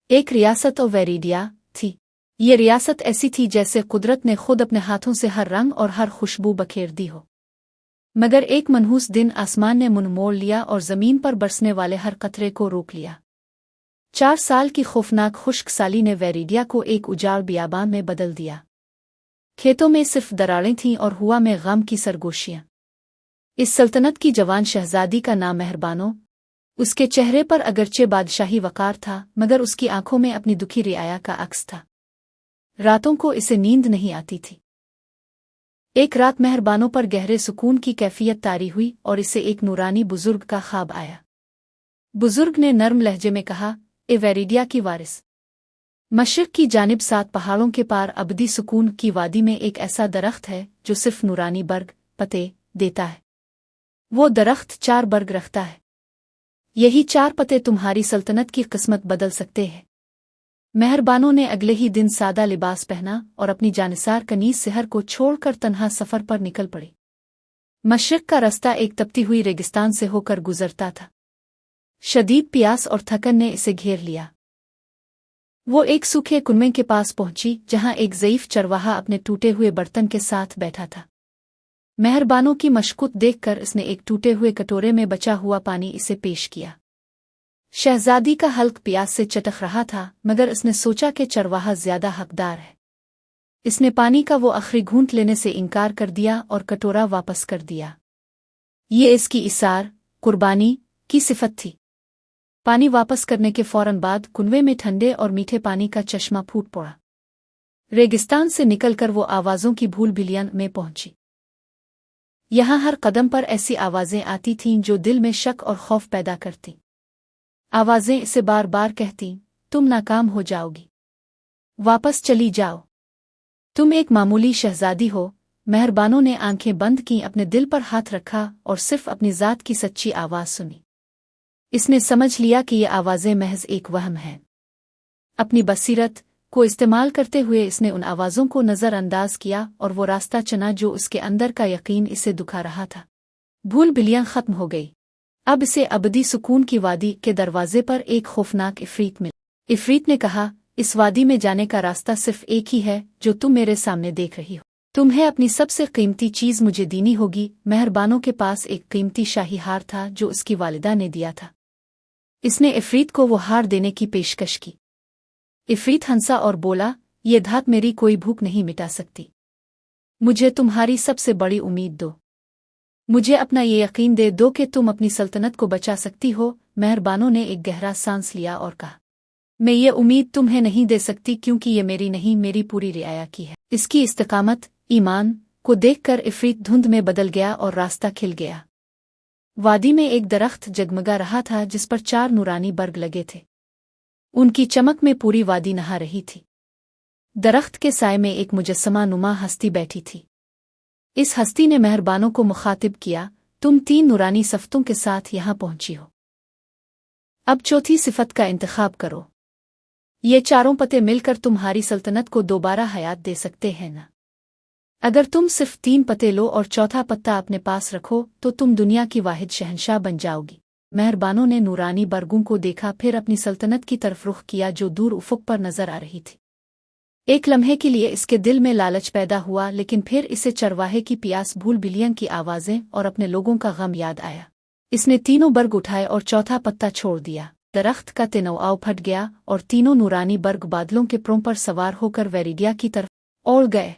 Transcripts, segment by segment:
एक रियासत और वेरिडिया थी। ये रियासत ऐसी थी जैसे कुदरत ने खुद अपने हाथों से हर रंग और हर खुशबू बखेर दी हो। मगर एक मनहूस दिन आसमान ने मुंह मोड़ लिया और जमीन पर बरसने वाले हर कतरे को रोक लिया। 4 साल की खौफनाक खुश्क साली ने वेरिडिया को एक उजाड़ बियाबान में बदल दिया। खेतों में सिर्फ दरारें थीं और हुआ में गम की सरगोशियां। इस सल्तनत की जवान शहजादी का नाम मेहरबानो। उसके चेहरे पर अगरचे बादशाही वकार था, मगर उसकी आंखों में अपनी दुखी रियाया का अक्स था। रातों को इसे नींद नहीं आती थी। एक रात मेहरबानों पर गहरे सुकून की कैफियत तारी हुई और इसे एक नूरानी बुजुर्ग का ख्वाब आया। बुजुर्ग ने नर्म लहजे में कहा, ए वेरिडिया की वारिस, मशरिक की जानिब 7 पहाड़ों के पार अबदी सुकून की वादी में एक ऐसा दरख्त है जो सिर्फ नूरानी बर्ग पते देता है। वो दरख्त 4 बर्ग रखता है। यही 4 पते तुम्हारी सल्तनत की किस्मत बदल सकते हैं। मेहरबानों ने अगले ही दिन सादा लिबास पहना और अपनी जानिसार कनीज सहर को छोड़कर तन्हा सफर पर निकल पड़ी। मशरिक का रास्ता एक तपती हुई रेगिस्तान से होकर गुजरता था। शदीद प्यास और थकन ने इसे घेर लिया। वो एक सूखे कुनवे के पास पहुंची जहां एक ज़ईफ चरवाहा अपने टूटे हुए बर्तन के साथ बैठा था। मेहरबानों की मशक्क़त देखकर इसने एक टूटे हुए कटोरे में बचा हुआ पानी इसे पेश किया। शहजादी का हल्क प्यास से चटक रहा था, मगर इसने सोचा कि चरवाहा ज्यादा हकदार है। इसने पानी का वो आखिरी घूंट लेने से इनकार कर दिया और कटोरा वापस कर दिया। ये इसकी इसार कुर्बानी की सिफत थी। पानी वापस करने के फौरन बाद कुनवे में ठंडे और मीठे पानी का चश्मा फूट पड़ा। रेगिस्तान से निकलकर वो आवाज़ों की भूल भिलियन में पहुंची। यहाँ हर कदम पर ऐसी आवाज़ें आती थीं जो दिल में शक और खौफ पैदा करती। आवाज़ें इसे बार बार कहती, तुम नाकाम हो जाओगी, वापस चली जाओ, तुम एक मामूली शहजादी हो। मेहरबानों ने आंखें बंद की, अपने दिल पर हाथ रखा और सिर्फ अपनी ज़ात की सच्ची आवाज़ सुनी। इसने समझ लिया कि ये आवाज़ें महज एक वहम है। अपनी बसीरत को इस्तेमाल करते हुए इसने उन आवाज़ों को नज़रअंदाज किया और वो रास्ता चुना जो उसके अंदर का यकीन इसे दुखा रहा था। भूल भिलियां खत्म हो गई। अब इसे अबदी सुकून की वादी के दरवाजे पर एक खौफनाक इफरीत मिला। इफरीत ने कहा, इस वादी में जाने का रास्ता सिर्फ एक ही है जो तुम मेरे सामने देख रही हो। तुम्हें अपनी सबसे कीमती चीज़ मुझे देनी होगी। मेहरबानों के पास एक कीमती शाही हार था जो उसकी वालिदा ने दिया था। इसने इफरीत को वो हार देने की पेशकश की। इफरीत हंसा और बोला, ये धात मेरी कोई भूख नहीं मिटा सकती। मुझे तुम्हारी सबसे बड़ी उम्मीद दो। मुझे अपना ये यकीन दे दो कि तुम अपनी सल्तनत को बचा सकती हो। मेहरबानों ने एक गहरा सांस लिया और कहा, मैं ये उम्मीद तुम्हें नहीं दे सकती क्योंकि ये मेरी नहीं, मेरी पूरी रियाया की है। इसकी इस्तकामत ईमान को देखकर इफरीत धुंध में बदल गया और रास्ता खिल गया। वादी में एक दरख्त जगमगा रहा था जिस पर 4 नूरानी बर्ग लगे थे। उनकी चमक में पूरी वादी नहा रही थी। दरख्त के साए में एक मुजस्समा नुमा हस्ती बैठी थी। इस हस्ती ने मेहरबानों को मुखातिब किया, तुम 3 नूरानी सफ्तों के साथ यहाँ पहुंची हो। अब चौथी सिफत का इंतखाब करो। ये 4 पते मिलकर तुम्हारी सल्तनत को दोबारा हयात दे सकते हैं ना। अगर तुम सिर्फ 3 पते लो और चौथा पत्ता अपने पास रखो तो तुम दुनिया की वाहिद शहंशाह बन जाओगी। मेहरबानों ने नूरानी बर्गों को देखा, फिर अपनी सल्तनत की तरफ रुख किया जो दूर उफ़ुक पर नजर आ रही थी। एक लम्हे के लिए इसके दिल में लालच पैदा हुआ, लेकिन फिर इसे चरवाहे की प्यास, भूल भिलियन की आवाज़ें और अपने लोगों का गम याद आया। इसने 3 बर्ग उठाए और चौथा पत्ता छोड़ दिया। दरख्त का तिनौआव फट गया और 3 नूरानी बर्ग बादलों के प्रों पर सवार होकर वेरिडिया की तरफ ओढ़ गए।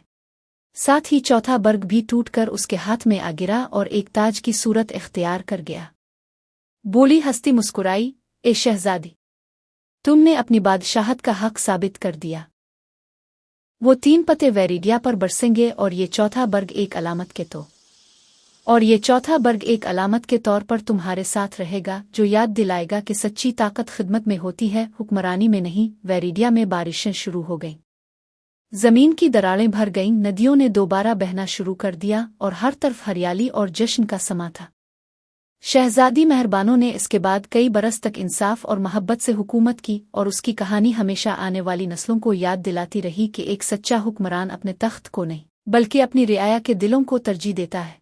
साथ ही चौथा बर्ग भी टूटकर उसके हाथ में आ गिरा और एक ताज की सूरत इख्तियार कर गया। बोली हस्ती मुस्कुराई, ए शहजादी, तुमने अपनी बादशाहत का हक साबित कर दिया। वो 3 पते वेरिडिया पर बरसेंगे और ये चौथा बर्ग एक अलामत के तौर पर तुम्हारे साथ रहेगा, जो याद दिलाएगा कि सच्ची ताकत खिदमत में होती है, हुक्मरानी में नहीं। वेरिडिया में बारिशें शुरू हो गईं। जमीन की दरारें भर गईं, नदियों ने दोबारा बहना शुरू कर दिया और हर तरफ हरियाली और जश्न का समा था। शहजादी मेहरबानों ने इसके बाद कई बरस तक इंसाफ और मोहब्बत से हुकूमत की और उसकी कहानी हमेशा आने वाली नस्लों को याद दिलाती रही कि एक सच्चा हुक्मरान अपने तख्त को नहीं बल्कि अपनी रियाया के दिलों को तरजीह देता है।